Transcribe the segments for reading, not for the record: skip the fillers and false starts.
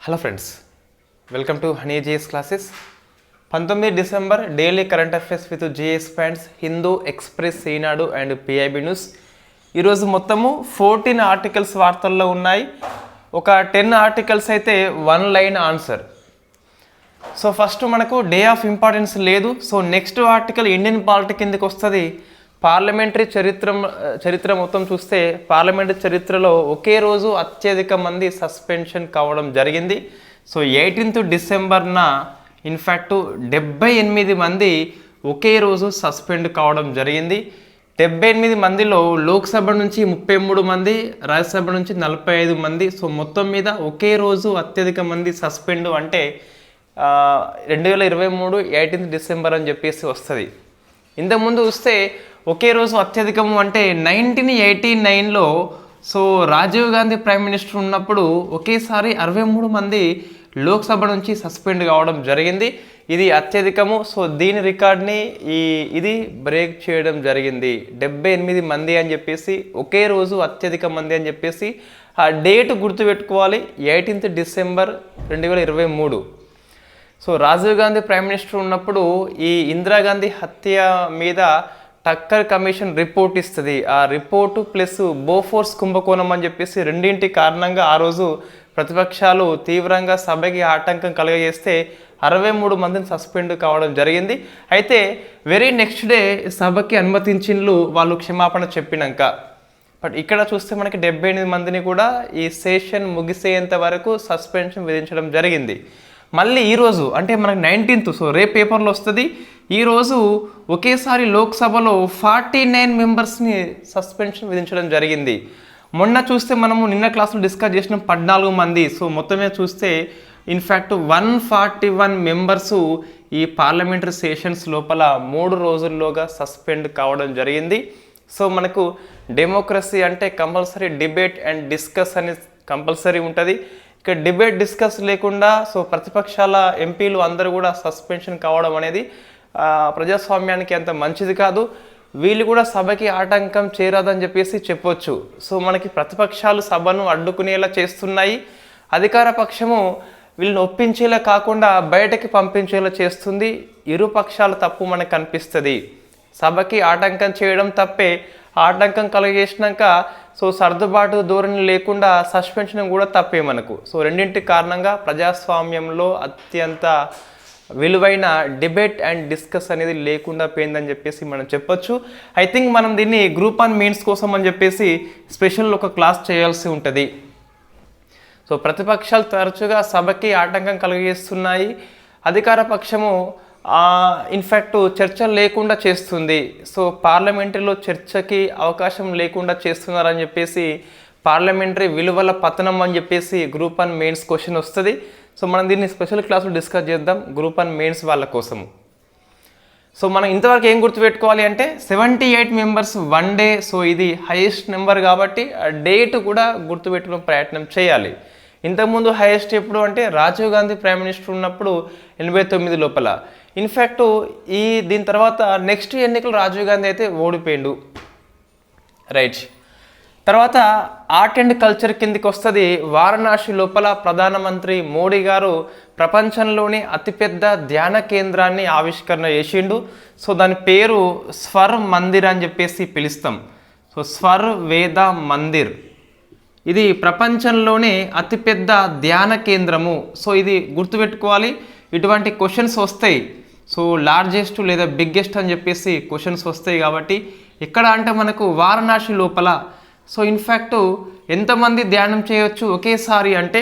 Hello friends, welcome to honey GS classes. 19 December daily current affairs with GS points, Hindu, Express, Eenadu and PIB news. ఈరోజు మొత్తము 14 articles వార్తల్లో ఉన్నాయి. ఒక 10 articles అయితే 1 line answer. So first మనకు day of importance లేదు. So next article Indian polity కిందకి వస్తుంది. పార్లమెంటరీ చరిత్ర మొత్తం చూస్తే పార్లమెంటరీ చరిత్రలో ఒకే రోజు అత్యధిక మంది సస్పెన్షన్ కావడం జరిగింది. సో 18th డిసెంబర్న ఇన్ఫ్యాక్ట్ 78 మంది ఒకే రోజు సస్పెండ్ కావడం జరిగింది. 78 మందిలో లోక్సభ నుంచి 33 మంది, రాజ్యసభ నుంచి 45 మంది. సో మొత్తం మీద ఒకే రోజు అత్యధిక మంది సస్పెండ్ అంటే 2023 18th డిసెంబర్ అని చెప్పేసి వస్తుంది. ఇంతకుముందు వస్తే ఒకే రోజు అత్యధికము అంటే 1989లో so Rajiv Gandhi prime minister ఉన్నప్పుడు ఒకేసారి 63 మంది లోక్సభ నుంచి సస్పెండ్ కావడం జరిగింది. ఇది అత్యధికము. సో దీని రికార్డ్ని ఇది బ్రేక్ చేయడం జరిగింది. 78 మంది అని చెప్పేసి ఒకే రోజు అత్యధిక మంది అని చెప్పేసి ఆ డేట్ గుర్తుపెట్టుకోవాలి, 18th December 2023. So Rajiv Gandhi prime minister ఉన్నప్పుడు ఈ ఇందిరాగాంధీ హత్య మీద టక్కర్ కమిషన్ రిపోర్ట్ ఇస్తుంది. ఆ రిపోర్టు ప్లస్ బోఫోర్స్ కుంభకోణం అని చెప్పేసి రెండింటి కారణంగా ఆ రోజు ప్రతిపక్షాలు తీవ్రంగా సభకి ఆటంకం కలుగజేస్తే 63 మందిని సస్పెండ్ కావడం జరిగింది. అయితే వెరీ నెక్స్ట్ డే సభకి అనుమతించిండ్లు వాళ్ళు క్షమాపణ చెప్పినాక. బట్ ఇక్కడ చూస్తే మనకి 78 మందిని కూడా ఈ సెషన్ ముగిసేంత వరకు సస్పెన్షన్ విధించడం జరిగింది. మళ్ళీ ఈరోజు అంటే మనకి 19th, సో రేపు పేపర్లో వస్తుంది. ఈరోజు ఒకేసారి లోక్సభలో 49 మెంబర్స్ని సస్పెన్షన్ విధించడం జరిగింది. మొన్న చూస్తే మనము నిన్న క్లాసులో డిస్కస్ చేసిన 14 మంది. సో మొత్తమే చూస్తే ఇన్ఫ్యాక్ట్ 141 మెంబర్సు ఈ పార్లమెంటరీ సెషన్స్ లోపల 3 రోజుల్లోగా సస్పెండ్ కావడం జరిగింది. సో మనకు డెమోక్రసీ అంటే కంపల్సరీ డిబేట్ అండ్ డిస్కస్ అనేది కంపల్సరీ ఉంటుంది. ఇక డిబేట్ డిస్కస్ లేకుండా సో ప్రతిపక్షాల ఎంపీలు అందరూ కూడా సస్పెన్షన్ కావడం అనేది ప్రజాస్వామ్యానికి అంత మంచిది కాదు. వీళ్ళు కూడా సభకి ఆటంకం చేరాదని చెప్పేసి చెప్పొచ్చు. సో మనకి ప్రతిపక్షాలు సభను అడ్డుకునేలా చేస్తున్నాయి, అధికార పక్షము వీళ్ళని ఒప్పించేలా కాకుండా బయటకి పంపించేలా చేస్తుంది. ఇరు పక్షాల తప్పు మనకు కనిపిస్తుంది. సభకి ఆటంకం చేయడం తప్పే, ఆటంకం కలిగేసినాక సో సర్దుబాటు ధోరణి లేకుండా సస్పెన్షన్ కూడా తప్పే మనకు. సో రెండింటి కారణంగా ప్రజాస్వామ్యంలో అత్యంత విలువైన డిబేట్ అండ్ డిస్కస్ అనేది లేకుండా పోయిందని చెప్పేసి మనం చెప్పొచ్చు. ఐ థింక్ మనం దీన్ని గ్రూప్ 1 మెయిన్స్ కోసం అని చెప్పేసి స్పెషల్ ఒక క్లాస్ చేయాల్సి ఉంటుంది. సో ప్రతిపక్షాలు తరచుగా సభకి ఆటంకం కలిగేస్తున్నాయి, అధికార పక్షము ఇన్ఫ్యాక్ట్ చర్చ లేకుండా చేస్తుంది. సో పార్లమెంటరీలో చర్చకి అవకాశం లేకుండా చేస్తున్నారని చెప్పేసి పార్లమెంటరీ విలువల పతనం అని చెప్పేసి గ్రూప్ 1 మెయిన్స్ క్వశ్చన్ వస్తుంది. సో మనం దీన్ని స్పెషల్ క్లాసులో డిస్కస్ చేద్దాం గ్రూప్ 1 మెయిన్స్ వాళ్ళ కోసము. సో మనం ఇంతవరకు ఏం గుర్తుపెట్టుకోవాలి అంటే 78 మెంబర్స్ 1 డే. సో ఇది హైయెస్ట్ నెంబర్ కాబట్టి ఆ డేట్ కూడా గుర్తుపెట్టుకునే ప్రయత్నం చేయాలి. ఇంతకుముందు హైయెస్ట్ ఎప్పుడు అంటే రాజీవ్ గాంధీ ప్రైమ్ మినిస్టర్ ఉన్నప్పుడు 89 లోపల. ఇన్ఫ్యాక్ట్ దీని తర్వాత నెక్స్ట్ ఎన్నికలు రాజీవ్ గాంధీ అయితే ఓడిపోయిండు, రైట్. తర్వాత ఆర్ట్ అండ్ కల్చర్ కిందకి వస్తుంది. వారణాసి లోపల ప్రధానమంత్రి మోడీ గారు ప్రపంచంలోని అతిపెద్ద ధ్యాన కేంద్రాన్ని ఆవిష్కరణ చేసిండు. సో దాని పేరు స్వర్ మందిర్ అని చెప్పేసి పిలుస్తాం. సో స్వర్ వేద మందిర్ ఇది ప్రపంచంలోనే అతిపెద్ద ధ్యాన కేంద్రము. సో ఇది గుర్తుపెట్టుకోవాలి, ఇటువంటి క్వశ్చన్స్ వస్తాయి. సో లార్జెస్ట్ లేదా బిగ్గెస్ట్ అని చెప్పేసి క్వశ్చన్స్ వస్తాయి కాబట్టి ఎక్కడ అంటే మనకు వారణాసి లోపల. సో ఇన్ఫ్యాక్ట్ ఎంతమంది ధ్యానం చేయొచ్చు ఒకేసారి అంటే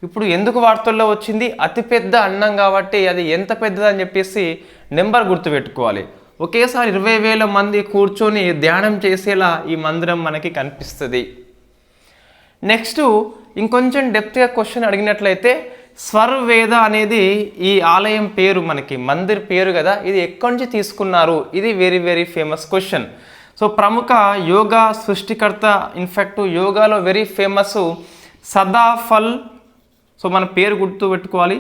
ఇప్పుడు ఎందుకు వార్తల్లో వచ్చింది, అతిపెద్ద అన్నం కాబట్టి అది ఎంత పెద్దది అని చెప్పేసి నెంబర్ గుర్తుపెట్టుకోవాలి. ఒకేసారి 20,000 మంది కూర్చొని ధ్యానం చేసేలా ఈ మందిరం మనకి కనిపిస్తుంది. నెక్స్ట్ ఇంకొంచెం డెప్త్గా క్వశ్చన్ అడిగినట్లయితే స్వర్ వేద అనేది ఈ ఆలయం పేరు, మనకి మందిర్ పేరు కదా, ఇది ఎక్కడి నుంచి తీసుకున్నారు, ఇది very very famous question. So ప్రముఖ యోగా సృష్టికర్త, ఇన్ఫ్యాక్ట్ యోగాలో వెరీ ఫేమస్ సదాఫల్. సో మన పేరు గుర్తు పెట్టుకోవాలి,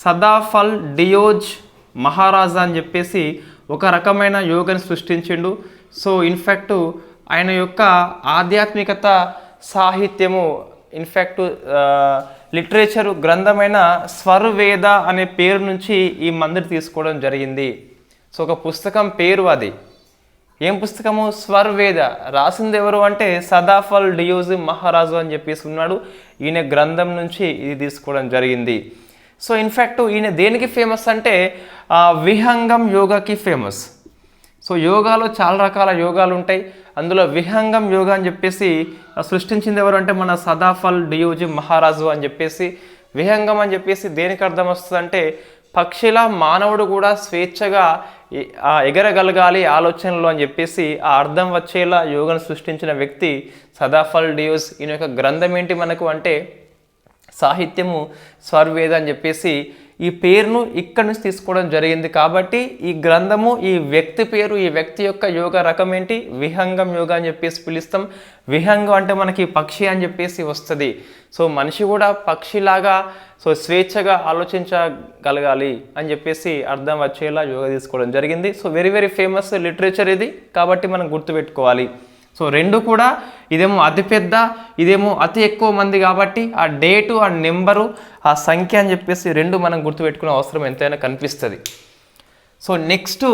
సదాఫల్ డియోజ్ మహారాజా అని చెప్పేసి ఒక రకమైన యోగాని సృష్టించిండు. సో ఇన్ఫ్యాక్ట్ ఆయన యొక్క ఆధ్యాత్మికత సాహిత్యము ఇన్ఫ్యాక్ట్ లిటరేచర్ గ్రంథమైన స్వర్వేద అనే పేరు నుంచి ఈ మందుని తీసుకోవడం జరిగింది. సో ఒక పుస్తకం పేరు అది. ఏం పుస్తకము? స్వర్వేద. రాసింది ఎవరు అంటే సదాఫల్ డియోజ్ మహారాజు అని చెప్పేసి ఉన్నాడు. ఈయన గ్రంథం నుంచి ఇది తీసుకోవడం జరిగింది. సో ఇన్ఫ్యాక్ట్ ఈయన దేనికి ఫేమస్ అంటే విహంగం యోగాకి ఫేమస్. సో యోగాలో చాలా రకాల యోగాలు ఉంటాయి, అందులో విహంగం యోగా అని చెప్పేసి సృష్టించింది ఎవరు అంటే మన సదాఫల్ డియోజ్ మహారాజు అని చెప్పేసి. విహంగం అని చెప్పేసి దేనికి అర్థం వస్తుందంటే పక్షిలా మానవుడు కూడా స్వేచ్ఛగా ఎగరగలగాలి ఆలోచనలు అని చెప్పేసి ఆ అర్థం వచ్చేలా యోగాను సృష్టించిన వ్యక్తి సదాఫల్ డియోజ్. ఈయన యొక్క గ్రంథం ఏంటి మనకు అంటే సాహిత్యము స్వర్వేద అని చెప్పేసి ఈ పేరును ఇక్కడి నుంచి తీసుకోవడం జరిగింది. కాబట్టి ఈ గ్రంథము ఈ వ్యక్తి పేరు, ఈ వ్యక్తి యొక్క యోగా రకం ఏంటి? విహంగం యోగా అని చెప్పేసి పిలుస్తాం. విహంగం అంటే మనకి పక్షి అని చెప్పేసి వస్తుంది. సో మనిషి కూడా పక్షిలాగా సో స్వేచ్ఛగా ఆలోచించగలగాలి అని చెప్పేసి అర్థం వచ్చేలా యోగా తీసుకోవడం జరిగింది. So very very famous literature ఇది, కాబట్టి మనం గుర్తుపెట్టుకోవాలి. సో రెండు కూడా ఇదేమో అతిపెద్ద, ఇదేమో అతి ఎక్కువ మంది, కాబట్టి ఆ డేటు, ఆ నెంబరు, ఆ సంఖ్య అని చెప్పేసి రెండు మనం గుర్తుపెట్టుకునే అవసరం ఎంతైనా కనిపిస్తుంది. సో నెక్స్ట్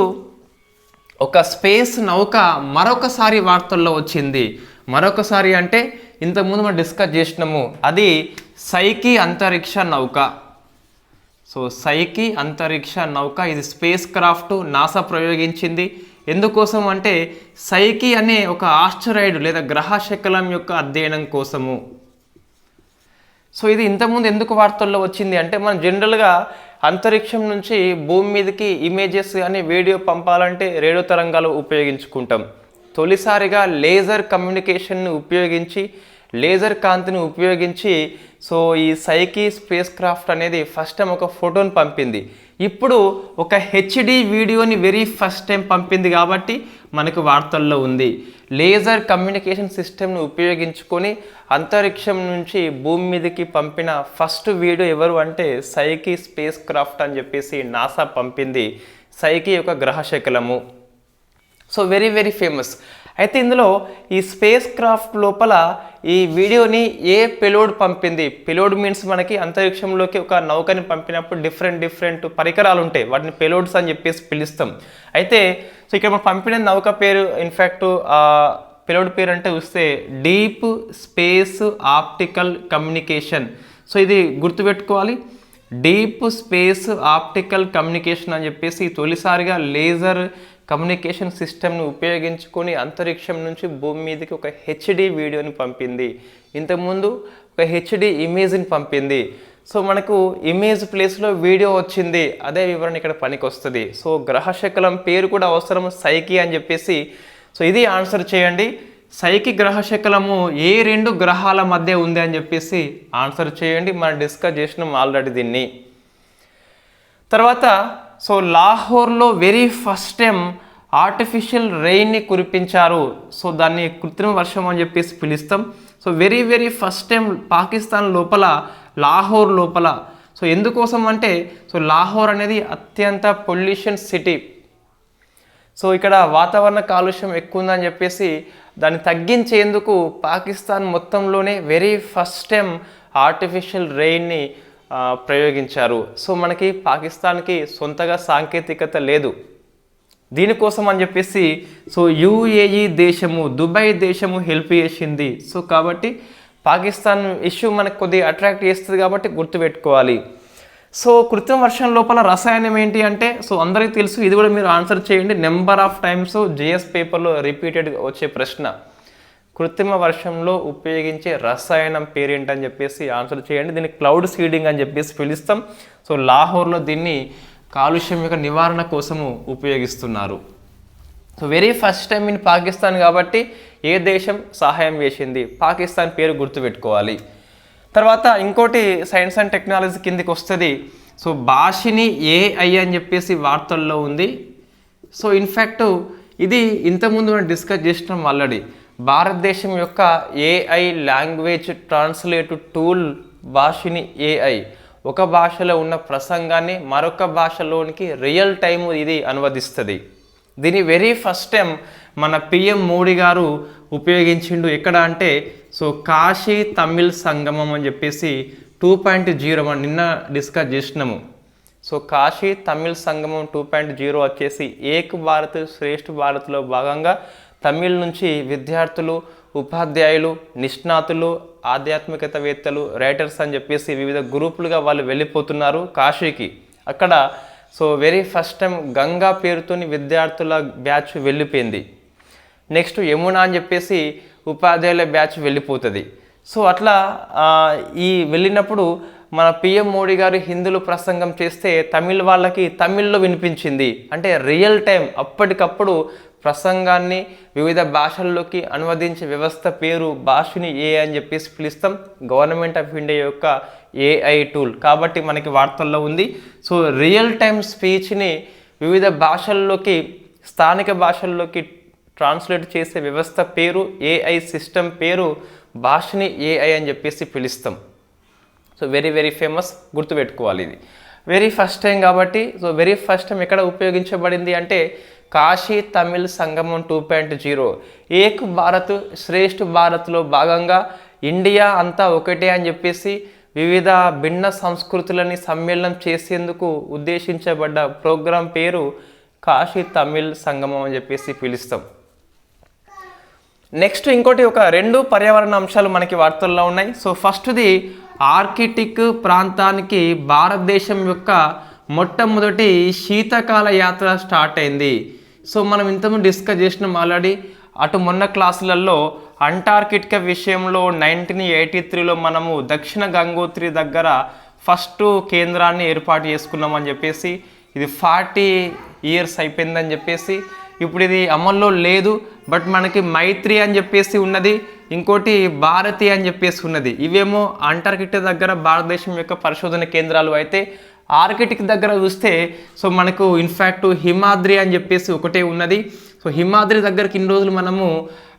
ఒక స్పేస్ నౌక మరొకసారి వార్తల్లో వచ్చింది. మరొకసారి అంటే ఇంతకుముందు మనం డిస్కస్ చేసినాము, అది సైకి అంతరిక్ష నౌక. సో సైకి అంతరిక్ష నౌక ఇది స్పేస్ క్రాఫ్ట్ నాసా ప్రయోగించింది. ఎందుకోసం అంటే సైకి అనే ఒక ఆస్టరాయిడ్ లేదా గ్రహ శకలం యొక్క అధ్యయనం కోసము. సో ఇది ఇంతకుముందు ఎందుకు వార్తల్లో వచ్చింది అంటే మనం జనరల్గా అంతరిక్షం నుంచి భూమి మీదకి ఇమేజెస్ కానీ వీడియో పంపాలంటే రేడియో తరంగాలు ఉపయోగించుకుంటాం. తొలిసారిగా లేజర్ కమ్యూనికేషన్ని ఉపయోగించి, లేజర్ కాంతిని ఉపయోగించి సో ఈ సైకి స్పేస్ క్రాఫ్ట్ అనేది ఫస్ట్ టైం ఒక ఫోటోని పంపింది. ఇప్పుడు ఒక హెచ్డి వీడియోని వెరీ ఫస్ట్ టైం పంపింది కాబట్టి మనకు వార్తల్లో ఉంది. లేజర్ కమ్యూనికేషన్ సిస్టమ్ను ఉపయోగించుకొని అంతరిక్షం నుంచి భూమి మీదకి పంపిన ఫస్ట్ వీడియో ఎవరు అంటే సైకి స్పేస్ క్రాఫ్ట్ అని చెప్పేసి నాసా పంపింది. సైకి ఒక గ్రహ శకలము. So very very famous. అయితే ఇందులో ఈ స్పేస్ క్రాఫ్ట్ లోపల ఈ వీడియోని ఏ పెలోడ్ పంపింది? పెలోడ్ మీన్స్ మనకి అంతరిక్షంలోకి ఒక నౌకని పంపినప్పుడు డిఫరెంట్ పరికరాలు ఉంటాయి, వాటిని పెలోడ్స్ అని చెప్పేసి పిలుస్తాం. అయితే సో ఇక్కడ మనం పంపిన నౌక పేరు ఇన్ఫ్యాక్ట్ పెలోడ్ పేరు అంటే చూస్తే deep space optical communication. So ఇది గుర్తుపెట్టుకోవాలి, డీప్ స్పేస్ ఆప్టికల్ కమ్యూనికేషన్ అని చెప్పేసి తొలిసారిగా లేజర్ కమ్యూనికేషన్ సిస్టమ్ని ఉపయోగించుకొని అంతరిక్షం నుంచి భూమి మీదకి ఒక హెచ్డి వీడియోని పంపింది. ఇంతకుముందు ఒక హెచ్డి ఇమేజ్ని పంపింది. సో మనకు ఇమేజ్ ప్లేస్లో వీడియో వచ్చింది, అదే వివరణ ఇక్కడ పనికి వస్తుంది. సో గ్రహ శకలం పేరు కూడా అవసరం, సైకి అని చెప్పేసి. సో ఇది ఆన్సర్ చేయండి. సైకి గ్రహ శకలము ఏ రెండు గ్రహాల మధ్య ఉంది అని చెప్పేసి ఆన్సర్ చేయండి. మనం డిస్కస్ చేసినాం ఆల్రెడీ దీన్ని. తర్వాత సో లాహోర్లో వెరీ ఫస్ట్ టైం ఆర్టిఫిషియల్ రెయిన్ని కురిపించారు. సో దాన్ని కృత్రిమ వర్షం అని చెప్పేసి పిలుస్తాం. So very very first time Pakistan లోపల, లాహోర్ లోపల. సో ఎందుకోసం అంటే సో లాహోర్ అనేది అత్యంత పొల్యూషన్ సిటీ. సో ఇక్కడ వాతావరణ కాలుష్యం ఎక్కువ ఉందని చెప్పేసి దాన్ని తగ్గించేందుకు పాకిస్తాన్ మొత్తంలోనే వెరీ ఫస్ట్ టైం ఆర్టిఫిషియల్ రెయిన్ని ప్రయోగించారు. సో మనకి పాకిస్తాన్కి సొంతగా సాంకేతికత లేదు. దీనికోసం అని చెప్పేసి సో యుఏఈ దేశము, దుబాయ్ దేశము హెల్ప్ చేసింది. సో కాబట్టి పాకిస్తాన్ ఇష్యూ మనకు కొద్దిగా అట్రాక్ట్ చేస్తుంది కాబట్టి గుర్తుపెట్టుకోవాలి. సో కృత్రిమ వర్షం లోపల రసాయనం ఏంటి అంటే సో అందరికీ తెలుసు, ఇది కూడా మీరు ఆన్సర్ చేయండి. నెంబర్ ఆఫ్ టైమ్స్ జిఎస్ పేపర్లో రిపీటెడ్గా వచ్చే ప్రశ్న, కృత్రిమ వర్షంలో ఉపయోగించే రసాయనం పేరేంటని చెప్పేసి ఆన్సర్ చేయండి. దీన్ని క్లౌడ్ సీడింగ్ అని చెప్పేసి పిలుస్తాం. సో లాహోర్లో దీన్ని కాలుష్యం యొక్క నివారణ కోసము ఉపయోగిస్తున్నారు. So very first time in Pakistan కాబట్టి ఏ దేశం సహాయం చేసింది? పాకిస్తాన్ పేరు గుర్తుపెట్టుకోవాలి. తర్వాత ఇంకోటి సైన్స్ అండ్ టెక్నాలజీ కిందికి వస్తుంది. సో భాషిని ఏఐ అని చెప్పేసి వార్తల్లో ఉంది. సో ఇన్ఫ్యాక్ట్ ఇది ఇంతకుముందు మనం డిస్కస్ చేసినాం ఆల్రెడీ. భారతదేశం యొక్క AI language translate tool భాషిని AI ఒక భాషలో ఉన్న ప్రసంగాన్ని మరొక భాషలోనికి రియల్ టైం ఇది అనువదిస్తుంది. దీని వెరీ ఫస్ట్ టైం మన పిఎం మోడీ గారు ఉపయోగించిండు. ఎక్కడ అంటే సో కాశీ తమిళ్ సంగమం అని చెప్పేసి 2.0 మనం నిన్న డిస్కస్ చేసినాము. సో కాశీ తమిళ్ సంగమం 2.0 వచ్చేసి ఏక్ భారత్ శ్రేష్ఠ భారత్లో భాగంగా తమిళ్ నుంచి విద్యార్థులు, ఉపాధ్యాయులు, నిష్ణాతులు, ఆధ్యాత్మికతవేత్తలు, రైటర్స్ అని చెప్పేసి వివిధ గ్రూపులుగా వాళ్ళు వెళ్ళిపోతున్నారు కాశీకి. అక్కడ so very first time Ganga పేరుతోని విద్యార్థుల బ్యాచ్ వెళ్ళిపోయింది. నెక్స్ట్ యమున అని చెప్పేసి ఉపాధ్యాయుల బ్యాచ్ వెళ్ళిపోతుంది. సో అట్లా ఈ వెళ్ళినప్పుడు మన పిఎం మోడీ గారు హిందీలో ప్రసంగం చేస్తే తమిళ్ వాళ్ళకి తమిళ్లో వినిపించింది. అంటే రియల్ టైం అప్పటికప్పుడు ప్రసంగాన్ని వివిధ భాషల్లోకి అనువదించే వ్యవస్థ పేరు భాషని ఏఐ అని చెప్పేసి పిలుస్తాం. గవర్నమెంట్ ఆఫ్ ఇండియా యొక్క ఏఐ టూల్ కాబట్టి మనకి వార్తల్లో ఉంది. సో రియల్ టైం స్పీచ్ని వివిధ భాషల్లోకి, స్థానిక భాషల్లోకి ట్రాన్స్లేట్ చేసే వ్యవస్థ పేరు ఏఐ సిస్టమ్ పేరు భాషని ఏఐ అని చెప్పేసి పిలుస్తాం. సో వెరీ వెరీ ఫేమస్, గుర్తుపెట్టుకోవాలి. ఇది వెరీ ఫస్ట్ టైం కాబట్టి సో వెరీ ఫస్ట్ టైం ఎక్కడ ఉపయోగించబడింది అంటే కాశీ తమిళ్ సంగమం 2.0 ఏక్ భారత్ శ్రేష్ఠ భారత్లో భాగంగా ఇండియా అంతా ఒకటే అని చెప్పేసి వివిధ భిన్న సంస్కృతులని సమ్మేళనం చేసేందుకు ఉద్దేశించబడ్డ ప్రోగ్రాం పేరు కాశీ తమిళ్ సంగమం అని చెప్పేసి పిలుస్తాం. నెక్స్ట్ ఇంకోటి ఒక 2 పర్యావరణ అంశాలు మనకి వార్తల్లో ఉన్నాయి. సో ఫస్ట్ది ఆర్కిటిక్ ప్రాంతానికి భారతదేశం యొక్క మొట్టమొదటి శీతాకాల యాత్ర స్టార్ట్ అయింది. సో మనం ఇంతకుముందు డిస్కస్ చేసినాం ఆల్రెడీ. అటు మొన్న క్లాసులలో అంటార్కిటికా విషయంలో 1983లో మనము దక్షిణ గంగోత్రి దగ్గర ఫస్ట్ కేంద్రాన్ని ఏర్పాటు చేసుకున్నామని చెప్పేసి, ఇది 40 ఇయర్స్ అయిపోయిందని చెప్పేసి, ఇప్పుడు ఇది అమల్లో లేదు. బట్ మనకి మైత్రి అని చెప్పేసి ఉన్నది, ఇంకోటి భారతి అని చెప్పేసి ఉన్నది. ఇవేమో అంటార్కిటికా దగ్గర భారతదేశం యొక్క పరిశోధన కేంద్రాలు. అయితే ఆర్కిటిక్ దగ్గర చూస్తే సో మనకు ఇన్ఫ్యాక్ట్ హిమాద్రి అని చెప్పేసి ఒకటే ఉన్నది. సో హిమాద్రి దగ్గరికి ఇన్ని రోజులు మనము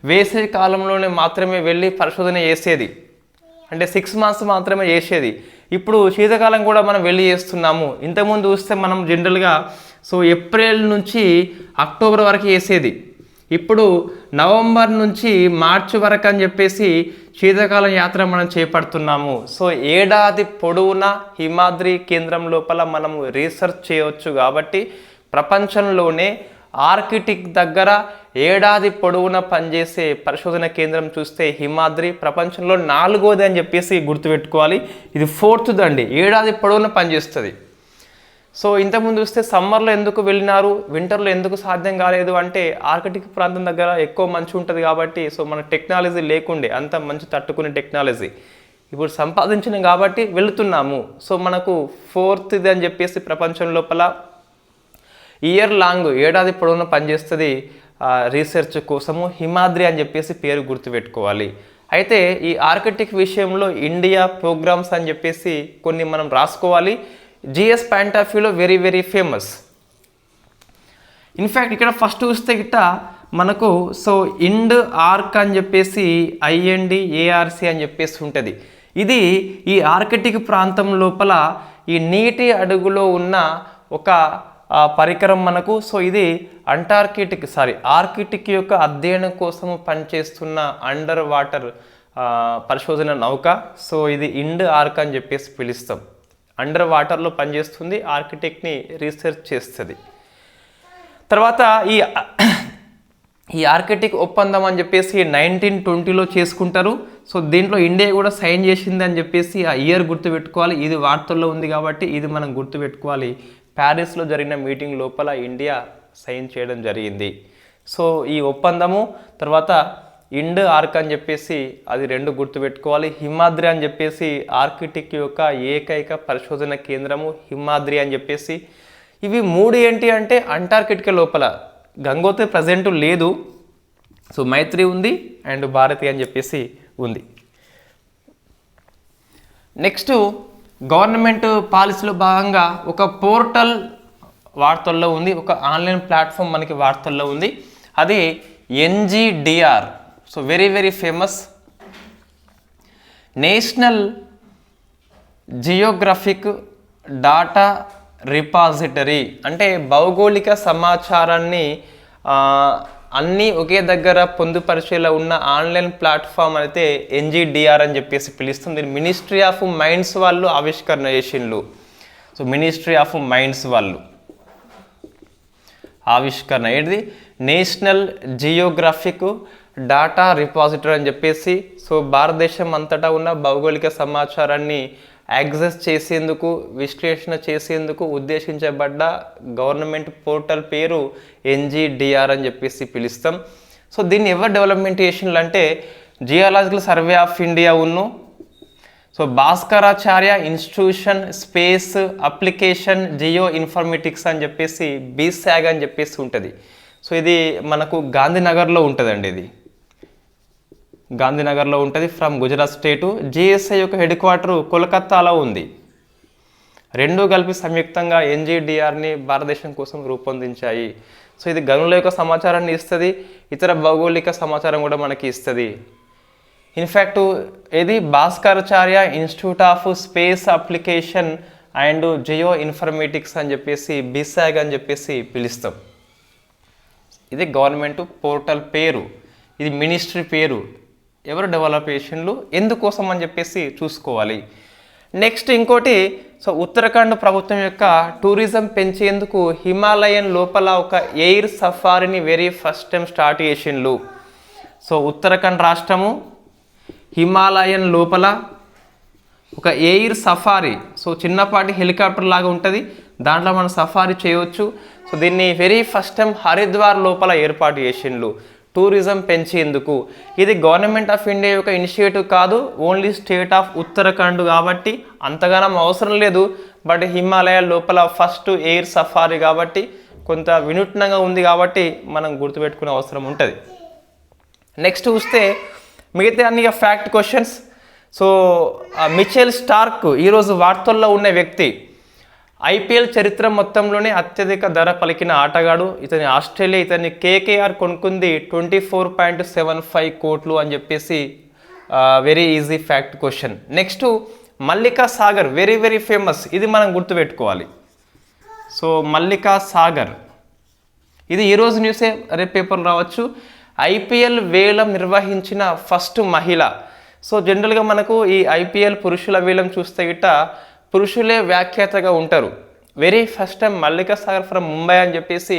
వేసవి కాలంలోనే మాత్రమే వెళ్ళి పరిశోధన చేసేది, అంటే 6 months మాత్రమే చేసేది. ఇప్పుడు శీతాకాలం కూడా మనం వెళ్ళి చేస్తున్నాము. ఇంతకుముందు చూస్తే మనం జనరల్గా సో ఏప్రిల్ నుంచి అక్టోబర్ వరకు చేసేది. ఇప్పుడు నవంబర్ నుంచి మార్చి వరకు అని చెప్పేసి శీతాకాలం యాత్ర మనం చేపడుతున్నాము. సో ఏడాది పొడవునా హిమాద్రి కేంద్రం లోపల మనము రీసెర్చ్ చేయవచ్చు. కాబట్టి ప్రపంచంలోనే ఆర్కిటిక్ దగ్గర ఏడాది పొడవునా పనిచేసే పరిశోధన కేంద్రం చూస్తే హిమాద్రి ప్రపంచంలో 4వది అని చెప్పేసి గుర్తుపెట్టుకోవాలి. ఇది 4th అండి, ఏడాది పొడవునా పనిచేస్తుంది. సో ఇంతకుముందు చూస్తే సమ్మర్లో ఎందుకు వెళ్ళినారు, వింటర్లో ఎందుకు సాధ్యం కాలేదు అంటే ఆర్కిటిక్ ప్రాంతం దగ్గర ఎక్కువ మంచు ఉంటుంది కాబట్టి. సో మన టెక్నాలజీ లేకుండే, అంత మంచు తట్టుకునే టెక్నాలజీ ఇప్పుడు సంపాదించినాం కాబట్టి వెళుతున్నాము. సో మనకు 4th అని చెప్పేసి ప్రపంచం లోపల ఇయర్ లాంగ్ ఏడాది పొడవునా పనిచేస్తుంది రీసెర్చ్ కోసము. హిమాద్రి అని చెప్పేసి పేరు గుర్తుపెట్టుకోవాలి. అయితే ఈ ఆర్కిటిక్ విషయంలో ఇండియా ప్రోగ్రామ్స్ అని చెప్పేసి కొన్ని మనం రాసుకోవాలి. జిఎస్ పాయింట్ ఆఫ్ వ్యూలో వెరీ వెరీ ఫేమస్. ఇన్ఫ్యాక్ట్ ఇక్కడ ఫస్ట్ చూస్తే గిట్ట మనకు సో ఇండ్ ఆర్క్ అని చెప్పేసి INDARC అని చెప్పేసి ఉంటుంది. ఇది ఈ ఆర్కిటిక్ ప్రాంతం లోపల ఈ నీటి అడుగులో ఉన్న ఒక పరికరం మనకు. సో ఇది ఆర్కిటిక్ యొక్క అధ్యయనం కోసం పనిచేస్తున్న అండర్ వాటర్ పరిశోధన నౌక. సో ఇది ఇండ్ ఆర్క్ అని చెప్పేసి పిలుస్తాం. అండర్ వాటర్లో పనిచేస్తుంది, ఆర్కిటెక్ట్ని రీసెర్చ్ చేస్తుంది. తర్వాత ఈ ఆర్కిటిక్ ఒప్పందం అని చెప్పేసి 1920లో చేసుకుంటారు. సో దీంట్లో ఇండియా కూడా సైన్ చేసింది అని చెప్పేసి ఆ ఇయర్ గుర్తుపెట్టుకోవాలి. ఇది వార్తల్లో ఉంది కాబట్టి ఇది మనం గుర్తుపెట్టుకోవాలి. ప్యారిస్లో జరిగిన మీటింగ్ లోపల ఇండియా సైన్ చేయడం జరిగింది. సో ఈ ఒప్పందము తర్వాత ఇండ్ ఆర్క్ అని చెప్పేసి అది 2 గుర్తుపెట్టుకోవాలి. హిమాద్రి అని చెప్పేసి ఆర్కిటిక్ యొక్క ఏకైక పరిశోధన కేంద్రము హిమాద్రి అని చెప్పేసి. ఇవి 3 ఏంటి అంటే అంటార్కిటికా లోపల గంగోత్రి ప్రజెంట్ లేదు. సో మైత్రి ఉంది అండ్ భారతి అని చెప్పేసి ఉంది. నెక్స్ట్ గవర్నమెంట్ పాలసీలో భాగంగా ఒక పోర్టల్ వార్తల్లో ఉంది, ఒక ఆన్లైన్ ప్లాట్ఫామ్ మనకి వార్తల్లో ఉంది. అది NGDR. So very very famous, national geographic data repository. అంటే భౌగోళిక సమాచారాన్ని అన్నీ ఒకే దగ్గర పొందుపరిచేలా ఉన్న ఆన్లైన్ ప్లాట్ఫామ్ అయితే ఎన్జిడిఆర్ అని చెప్పేసి పిలుస్తుంది. దీన్ని మినిస్ట్రీ ఆఫ్ మైండ్స్ వాళ్ళు ఆవిష్కరణ చేసిండ్రు. సో మినిస్ట్రీ ఆఫ్ మైండ్స్ వాళ్ళు ఆవిష్కరణ ఏంటిది, నేషనల్ జియోగ్రాఫిక్ డాటా రిపాజిటరీ అని చెప్పేసి. సో భారతదేశం అంతటా ఉన్న భౌగోళిక సమాచారాన్ని యాక్సెస్ చేసేందుకు, విశ్లేషణ చేసేందుకు ఉద్దేశించబడ్డ గవర్నమెంట్ పోర్టల్ పేరు ఎన్జిడిఆర్ అని చెప్పేసి పిలుస్తాం. సో దీన్ని ఎవరు డెవలప్మెంట్ చేసిండ్రు అంటే జియాలజికల్ సర్వే ఆఫ్ ఇండియా ఉన్ను so Bhaskaracharya institution space application Jio informatics అని చెప్పేసి బీసాగ్ అని చెప్పేసి ఉంటుంది. సో ఇది మనకు గాంధీనగర్లో ఉంటుందండి. ఇది గాంధీనగర్లో ఉంటుంది, ఫ్రమ్ గుజరాత్ స్టేటు. జిఎస్ఐ యొక్క హెడ్ క్వార్టర్ కోల్కత్తాలో ఉంది. రెండు కలిపి సంయుక్తంగా ఎన్జిడిఆర్ని భారతదేశం కోసం రూపొందించాయి. సో ఇది గనుల యొక్క సమాచారాన్ని ఇస్తుంది, ఇతర భౌగోళిక సమాచారం కూడా మనకి ఇస్తుంది. ఇన్ఫ్యాక్ట్ ఇది Bhaskaracharya institute of space application and Jio informatics అని చెప్పేసి బీసాగ్ అని చెప్పేసి పిలుస్తాం. ఇది గవర్నమెంట్ పోర్టల్ పేరు, ఇది మినిస్ట్రీ పేరు. ఎవరు డెవలప్ చేసిండ్రు, ఎందుకోసం అని చెప్పేసి చూసుకోవాలి. నెక్స్ట్ ఇంకోటి, సో ఉత్తరాఖండ్ ప్రభుత్వం యొక్క టూరిజం పెంచేందుకు హిమాలయన్ లోపల ఒక ఎయిర్ సఫారీని వెరీ ఫస్ట్ టైం స్టార్ట్ చేసిండ్రు. సో ఉత్తరాఖండ్ రాష్ట్రము హిమాలయన్ లోపల ఒక ఎయిర్ సఫారీ, సో చిన్నపాటి హెలికాప్టర్ లాగా ఉంటుంది, దాంట్లో మనం సఫారీ చేయవచ్చు. సో దీన్ని వెరీ ఫస్ట్ టైం హరిద్వార్ లోపల ఏర్పాటు చేసిండ్రు టూరిజం పెంచేందుకు. ఇది గవర్నమెంట్ ఆఫ్ ఇండియా యొక్క ఇనిషియేటివ్ కాదు, ఓన్లీ స్టేట్ ఆఫ్ ఉత్తరాఖండ్ కాబట్టి అంతగానం అవసరం లేదు. బట్ హిమాలయ లోపల ఫస్ట్ ఎయిర్ సఫారీ కాబట్టి కొంత వినూత్నంగా ఉంది కాబట్టి మనం గుర్తుపెట్టుకునే అవసరం ఉంటుంది. నెక్స్ట్ చూస్తే మిగతా అన్ని fact questions. So Mitchell Starc ఈరోజు వార్తల్లో ఉన్న వ్యక్తి, ఐపీఎల్ చరిత్ర మొత్తంలోనే అత్యధిక ధర పలికిన ఆటగాడు ఇతని. ఆస్ట్రేలియా ఇతన్ని కేకేఆర్ కొనుక్కుంది 24.75 కోట్లు అని చెప్పేసి very easy fact question. Next Mallika Sagar, very very famous, ఇది మనం గుర్తుపెట్టుకోవాలి. సో మల్లికా సాగర్ ఇది ఈరోజు న్యూసే, రేపు పేపర్లు రావచ్చు. ఐపీఎల్ వేలం నిర్వహించిన ఫస్ట్ మహిళ. సో జనరల్గా మనకు ఈ ఐపీఎల్ పురుషుల వేలం చూస్తే గిట్ట పురుషులే వ్యాఖ్యాతగా ఉంటారు. Very first time Mallika Sagar from Mumbai అని చెప్పేసి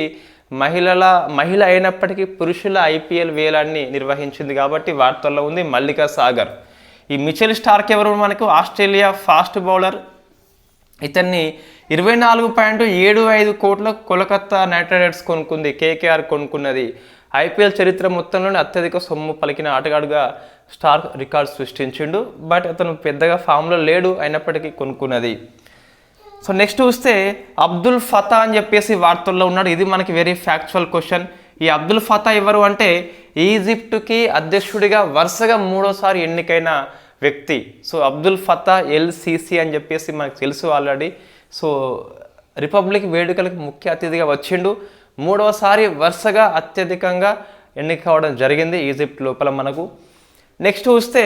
మహిళ అయినప్పటికీ పురుషుల ఐపీఎల్ వేలాన్ని నిర్వహించింది కాబట్టి వార్తల్లో ఉంది మల్లికా సాగర్. ఈ మిచెల్ స్టార్క్ ఎవరు, మనకు ఆస్ట్రేలియా ఫాస్ట్ బౌలర్. ఇతన్ని 24.75 కోట్ల కోల్కతా నైట్ రైడర్స్ కొనుక్కుంది, కేకేఆర్ కొనుక్కున్నది. ఐపీఎల్ చరిత్ర మొత్తంలోనే అత్యధిక సొమ్ము పలికిన ఆటగాడుగా స్టార్క్ రికార్డ్ సృష్టించిండు. బట్ అతను పెద్దగా ఫామ్లో లేడు, అయినప్పటికీ కొనుక్కున్నది. సో నెక్స్ట్ చూస్తే అబ్దుల్ ఫతా అని చెప్పేసి వార్తల్లో ఉన్నాడు. ఇది మనకి వెరీ ఫ్యాక్చువల్ క్వశ్చన్. ఈ అబ్దుల్ ఫతా ఎవరు అంటే ఈజిప్టుకి అధ్యక్షుడిగా వరుసగా 3వసారి ఎన్నికైన వ్యక్తి. సో అబ్దుల్ ఫతా ఎల్సిసి అని చెప్పేసి మనకు తెలుసు ఆల్రెడీ. సో రిపబ్లిక్ వేడుకలకు ముఖ్య అతిథిగా వచ్చిండు. 3వసారి వరుసగా అత్యధికంగా ఎన్నిక కావడం జరిగింది ఈజిప్ట్ లోపల మనకు. నెక్స్ట్ చూస్తే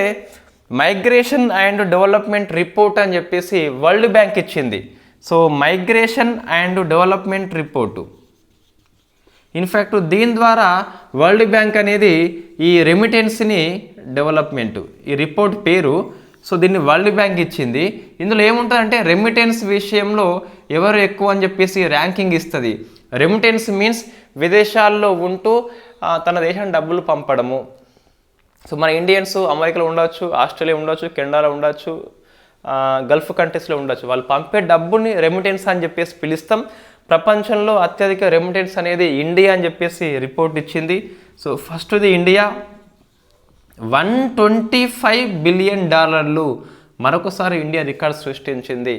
మైగ్రేషన్ అండ్ డెవలప్మెంట్ రిపోర్ట్ అని చెప్పేసి వరల్డ్ బ్యాంక్ ఇచ్చింది. So migration and development report, in fact దీని ద్వారా వరల్డ్ బ్యాంక్ అనేది ఈ రెమిటెన్స్ని డెవలప్మెంట్, ఈ రిపోర్ట్ పేరు. సో దీన్ని వరల్డ్ బ్యాంక్ ఇచ్చింది. ఇందులో ఏముంటుందంటే రెమిటెన్స్ విషయంలో ఎవరు ఎక్కువ అని చెప్పేసి ర్యాంకింగ్ ఇస్తుంది. రెమిటెన్స్ మీన్స్ విదేశాల్లో ఉంటూ తన దేశం డబ్బులు పంపడము. సో మన ఇండియన్స్ అమెరికాలో ఉండొచ్చు, ఆస్ట్రేలియా ఉండొచ్చు, కెనడాలో ఉండొచ్చు, గల్ఫ్ కంట్రీస్లో ఉండొచ్చు. వాళ్ళు పంపే డబ్బుని రెమిటెన్స్ అని చెప్పేసి పిలుస్తాం. ప్రపంచంలో అత్యధిక రెమిటెన్స్ అనేది ఇండియా అని చెప్పేసి రిపోర్ట్ ఇచ్చింది. సో ఫస్ట్ది ఇండియా, $125 బిలియన్. మరొకసారి ఇండియా రికార్డ్ సృష్టించింది.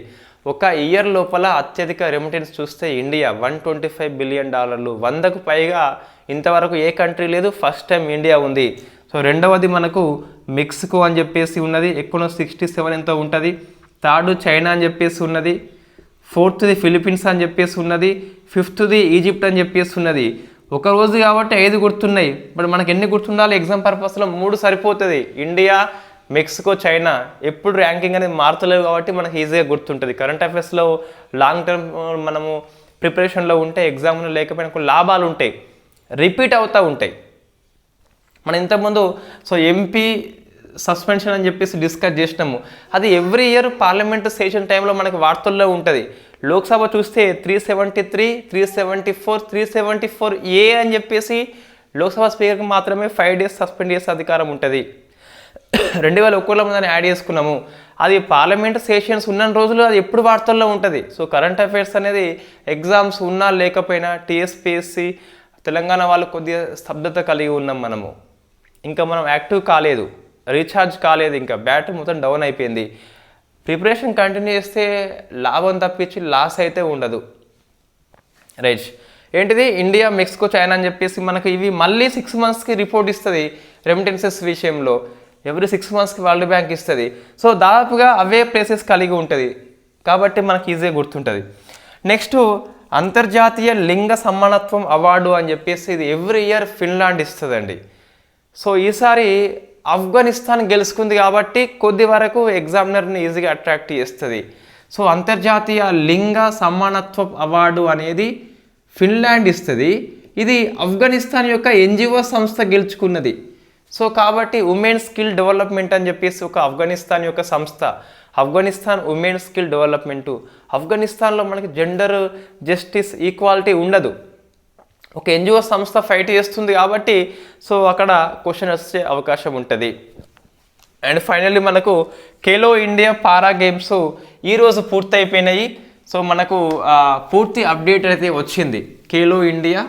ఒక ఇయర్ లోపల అత్యధిక రెమిటెన్స్ చూస్తే ఇండియా $125 బిలియన్. 100కు పైగా ఇంతవరకు ఏ కంట్రీ లేదు, ఫస్ట్ టైం ఇండియా ఉంది. సో రెండవది మనకు మెక్సికో అని చెప్పేసి ఉన్నది, ఎక్కువ 67 ఎంతో ఉంటుంది. థర్డ్ చైనా అని చెప్పేసి ఉన్నది. ఫోర్త్ది ఫిలిప్పీన్స్ అని చెప్పేసి ఉన్నది. ఫిఫ్త్ది ఈజిప్ట్ అని చెప్పేసి ఉన్నది. ఒక రోజు కాబట్టి 5 గుర్తున్నాయి. బట్ మనకి ఎన్ని గుర్తుండాలి ఎగ్జామ్ పర్పస్లో? 3 సరిపోతుంది. India, Mexico, China. ఎప్పుడు ర్యాంకింగ్ అనేది మారుతలేవు కాబట్టి మనకి ఈజీగా గుర్తుంటుంది. కరెంట్ అఫైర్స్లో లాంగ్ టర్మ్ మనము ప్రిపరేషన్లో ఉంటే ఎగ్జామ్లో లేకపోయినా కొన్ని లాభాలు ఉంటాయి. రిపీట్ అవుతూ ఉంటాయి. మనం ఇంతకుముందు సో ఎంపీ సస్పెన్షన్ అని చెప్పేసి డిస్కస్ చేసినాము. అది ఎవ్రీ ఇయర్ పార్లమెంట్ సెషన్ టైంలో మనకి వార్తల్లో ఉంటుంది. లోక్సభ చూస్తే 373, 374, 374A అని చెప్పేసి లోక్సభ స్పీకర్కి మాత్రమే 5 days సస్పెండ్ చేసే అధికారం ఉంటుంది. 2001లో దాన్ని యాడ్ చేసుకున్నాము. అది పార్లమెంట్ సెషన్స్ ఉన్న రోజులు అది ఎప్పుడు వార్తల్లో ఉంటుంది. సో కరెంట్ అఫైర్స్ అనేది ఎగ్జామ్స్ ఉన్నా లేకపోయినా టీఎస్పీఎస్సీ తెలంగాణ వాళ్ళు కొద్దిగా స్తబ్దత కలిగి ఉన్నాం. ఇంకా మనం యాక్టివ్ కాలేదు, రీఛార్జ్ కాలేదు, ఇంకా బ్యాటరీ మొత్తం డౌన్ అయిపోయింది. ప్రిపరేషన్ కంటిన్యూ చేస్తే లాభం తప్పించి లాస్ అయితే ఉండదు. రైట్, ఏంటిది ఇండియా, మెక్సికో, చైనా అని చెప్పేసి మనకు ఇవి మళ్ళీ 6 monthsకి రిపోర్ట్ ఇస్తుంది. రెమిటెన్సెస్ విషయంలో ఎవ్రీ 6 monthsకి వరల్డ్ బ్యాంక్ ఇస్తుంది. సో దాదాపుగా అవే ప్లేసెస్ కలిగి ఉంటుంది కాబట్టి మనకి ఈజీగా గుర్తుంటుంది. నెక్స్ట్ అంతర్జాతీయ లింగ సమానత్వం అవార్డు అని చెప్పేసి ఇది ఎవ్రీ ఇయర్ ఫిన్లాండ్ ఇస్తుందండి. సో ఈసారి ఆఫ్ఘనిస్తాన్ గెలుచుకుంది కాబట్టి కొద్ది వరకు ఎగ్జామినర్ని ఈజీగా అట్రాక్ట్ చేస్తుంది. సో అంతర్జాతీయ లింగ సమానత్వం అవార్డు అనేది ఫిన్లాండ్ ఇస్తుంది. ఇది ఆఫ్ఘనిస్తాన్ యొక్క ఎన్జిఓ సంస్థ గెలుచుకున్నది. సో కాబట్టి ఉమెన్ స్కిల్ డెవలప్మెంట్ అని చెప్పేసి ఒక ఆఫ్ఘనిస్తాన్ యొక్క సంస్థ, ఆఫ్ఘనిస్తాన్ ఉమెన్ స్కిల్ డెవలప్మెంట్. ఆఫ్ఘనిస్తాన్లో మనకి జెండర్ జస్టిస్ ఈక్వాలిటీ ఉండదు. ఒక ఎన్జిఓ సంస్థ ఫైట్ చేస్తుంది కాబట్టి సో అక్కడ క్వశ్చన్ వచ్చే అవకాశం ఉంటుంది. అండ్ ఫైనల్లీ మనకు ఖేలో ఇండియా పారా గేమ్స్ ఈరోజు పూర్తయిపోయినాయి. సో మనకు పూర్తి అప్డేట్ అయితే వచ్చింది ఖేలో ఇండియా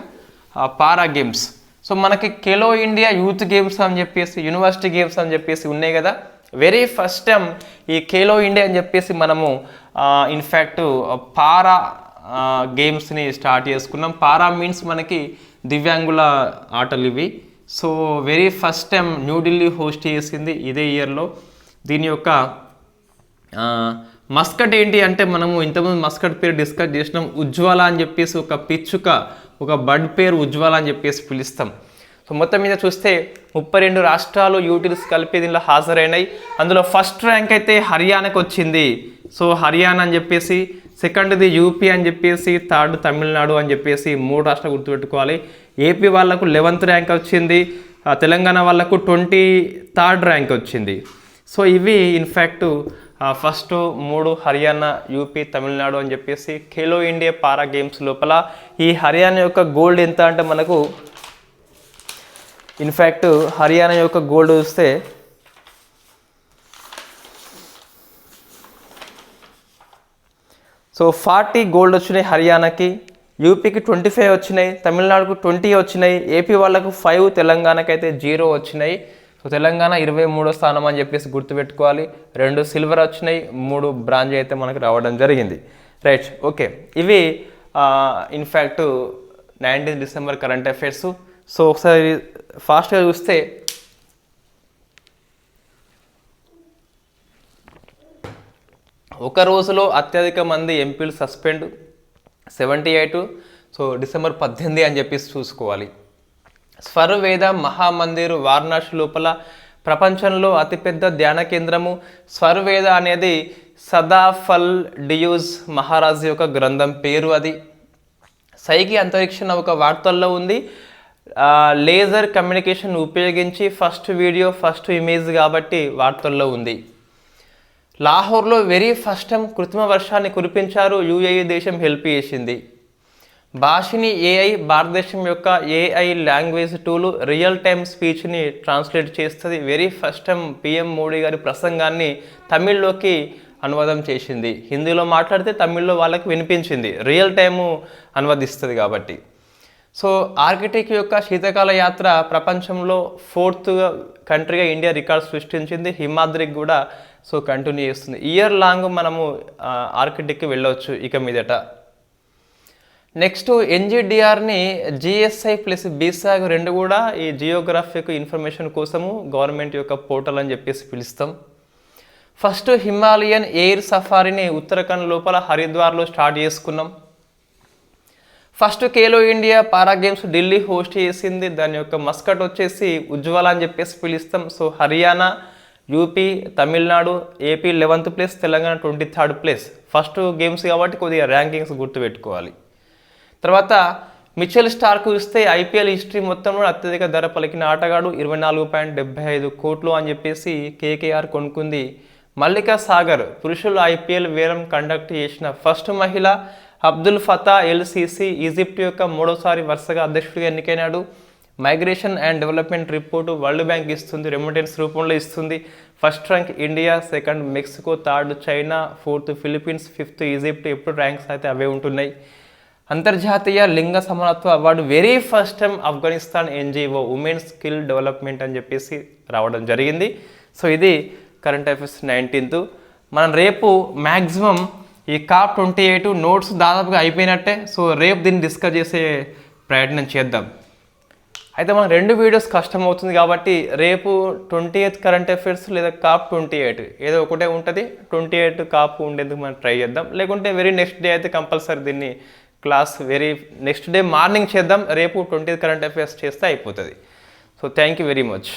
పారా గేమ్స్. సో మనకి ఖేలో ఇండియా యూత్ గేమ్స్ అని చెప్పేసి, యూనివర్సిటీ గేమ్స్ అని చెప్పేసి ఉన్నాయి కదా. వెరీ ఫస్ట్ టైం ఈ ఖేలో ఇండియా అని చెప్పేసి మనము ఇన్ఫ్యాక్ట్ పారా గేమ్స్ని స్టార్ట్ చేసుకున్నాం. పారా మీన్స్ మనకి దివ్యాంగుల ఆటలు ఇవి. So very first time New Delhi host చేసింది ఇదే ఇయర్లో. దీని యొక్క మస్కట్ ఏంటి అంటే మనము ఇంతకుముందు మస్కట్ పేరు డిస్కస్ చేసినాం. ఉజ్వల అని చెప్పేసి ఒక పిచ్చుక, ఒక బర్డ్ పేరు ఉజ్వల అని చెప్పేసి పిలుస్తాం. సో మొత్తం మీద చూస్తే 32 రాష్ట్రాలు యూటిల్స్ కలిపి దీనిలో హాజరైనాయి. అందులో ఫస్ట్ ర్యాంక్ అయితే హర్యానాకి వచ్చింది. సో హర్యానా అని చెప్పేసి, సెకండ్ది యూపీ అని చెప్పేసి, థర్డ్ తమిళనాడు అని చెప్పేసి 3 రాష్ట్రాలు గుర్తుపెట్టుకోవాలి. ఏపీ వాళ్ళకు 11th ర్యాంక్ వచ్చింది, తెలంగాణ వాళ్ళకు 23rd ర్యాంక్ వచ్చింది. సో ఇవి in fact first 3 Haryana, UP, Tamil Nadu అని చెప్పేసి ఖేలో ఇండియా పారా గేమ్స్ లోపల. ఈ హర్యానా యొక్క గోల్డ్ ఎంత అంటే మనకు ఇన్ఫ్యాక్ట్ హర్యానా యొక్క గోల్డ్ చూస్తే సో 40 గోల్డ్ వచ్చినాయి హర్యానాకి, యూపీకి 25 వచ్చినాయి, తమిళనాడుకు 20 వచ్చినాయి, ఏపీ వాళ్ళకు 5, తెలంగాణకి అయితే 0 వచ్చినాయి. సో తెలంగాణ 23వ స్థానం అని చెప్పేసి గుర్తుపెట్టుకోవాలి. 2 సిల్వర్ వచ్చినాయి, 3 బ్రాంజ్ అయితే మనకు రావడం జరిగింది. రైట్, ఓకే, ఇవి in fact 19 December current affairs. So ఒకసారి ఫాస్ట్గా చూస్తే ఒక రోజులో అత్యధిక మంది ఎంపీలు సస్పెండ్ 78. సో డిసెంబర్ 18 అని చెప్పేసి చూసుకోవాలి. స్వర్వేద మహామందిర్ వారణాసి లోపల ప్రపంచంలో అతిపెద్ద ధ్యాన కేంద్రము. స్వర్వేద అనేది సదాఫల్ డియూజ్ మహారాజ్ యొక్క గ్రంథం పేరు. అది సైకి అంతరిక్ష నౌక వార్తల్లో ఉంది. లేజర్ కమ్యూనికేషన్ ఉపయోగించి ఫస్ట్ వీడియో, ఫస్ట్ ఇమేజ్ కాబట్టి వార్తల్లో ఉంది. లాహోర్లో వెరీ ఫస్ట్ టైం కృత్రిమ వర్షాన్ని కురిపించారు. యుఏఈ దేశం హెల్ప్ చేసింది. భాషిని ఏఐ భారతదేశం యొక్క AI language tool real time స్పీచ్ని ట్రాన్స్లేట్ చేస్తుంది. Very first time PM Modi garu ప్రసంగాన్ని తమిళ్లోకి అనువాదం చేసింది. హిందీలో మాట్లాడితే తమిళ్లో వాళ్ళకి వినిపించింది, రియల్ టైము అనువదిస్తుంది కాబట్టి. సో ఆర్కిటిక్ యొక్క శీతకాల యాత్ర ప్రపంచంలో 4th కంట్రీగా ఇండియా రికార్డ్ సృష్టించింది. హిమాద్రికి కూడా సో కంటిన్యూ చేస్తుంది. ఇయర్ లాంగ్ మనము ఆర్కిటిక్కి వెళ్ళవచ్చు ఇక మీదట. నెక్స్ట్ ఎన్జిడిఆర్ని జిఎస్ఐ ప్లస్ బీసాగ్ 2 కూడా ఈ జియోగ్రాఫిక్ ఇన్ఫర్మేషన్ కోసము గవర్నమెంట్ యొక్క పోర్టల్ అని చెప్పేసి పిలుస్తాం. ఫస్ట్ హిమాలయన్ ఎయిర్ సఫారీని ఉత్తరాఖండ్ లోపల హరిద్వార్లో స్టార్ట్ చేసుకున్నాం. ఫస్ట్ ఖేలో ఇండియా పారా గేమ్స్ ఢిల్లీ హోస్ట్ చేసింది. దాని యొక్క మస్కట్ వచ్చేసి ఉజ్వల అని చెప్పేసి పిలుస్తాం. So Haryana, UP, Tamil Nadu, AP 11th place, Telangana 23rd place. First games కాబట్టి కొద్దిగా ర్యాంకింగ్స్ గుర్తుపెట్టుకోవాలి. తర్వాత మిచెల్ స్టార్క్ ఇస్తే ఐపీఎల్ హిస్టరీ మొత్తంలో అత్యధిక ధర పలికిన ఆటగాడు 24.75 కోట్లు అని చెప్పేసి కేకేఆర్ కొనుక్కుంది. మల్లికా సాగర్ పురుషుల ఐపీఎల్ వేలం కండక్ట్ చేసిన ఫస్ట్ మహిళ. అబ్దుల్ ఫతా ఎల్సిసి ఈజిప్ట్ యొక్క 3వసారి వరుసగా అధ్యక్షుడిగా ఎన్నికైనాడు. Migration and development report World Bank ఇస్తుంది, రెమిటెన్స్ రూపంలో ఇస్తుంది. First rank India, second Mexico, third China, fourth Philippines, fifth Egypt. ఎప్పుడు ర్యాంక్స్ అయితే అవే ఉంటున్నాయి. అంతర్జాతీయ లింగ సమానత్వ award very first time Afghanistan NGO Women Skill Development అని చెప్పేసి రావడం జరిగింది. సో ఇది కరెంట్ అఫైర్స్ 19th. మనం రేపు మ్యాక్సిమం ఈ COP 28 నోట్స్ దాదాపుగా అయిపోయినట్టే. సో రేపు దీన్ని డిస్కస్ చేసే ప్రయత్నం చేద్దాం. అయితే మనం 2 వీడియోస్ కష్టం అవుతుంది కాబట్టి రేపు 20th కరెంట్ అఫైర్స్ లేదా COP 28 ఏదో ఒకటే ఉంటుంది. 28 COP ఉండేందుకు మనం ట్రై చేద్దాం. లేకుంటే వెరీ నెక్స్ట్ డే అయితే కంపల్సరీ దీన్ని class very next day morning చేద్దాం. రేపు 20th కరెంట్ అఫైర్స్ చేస్తే అయిపోతుంది. So thank you very much.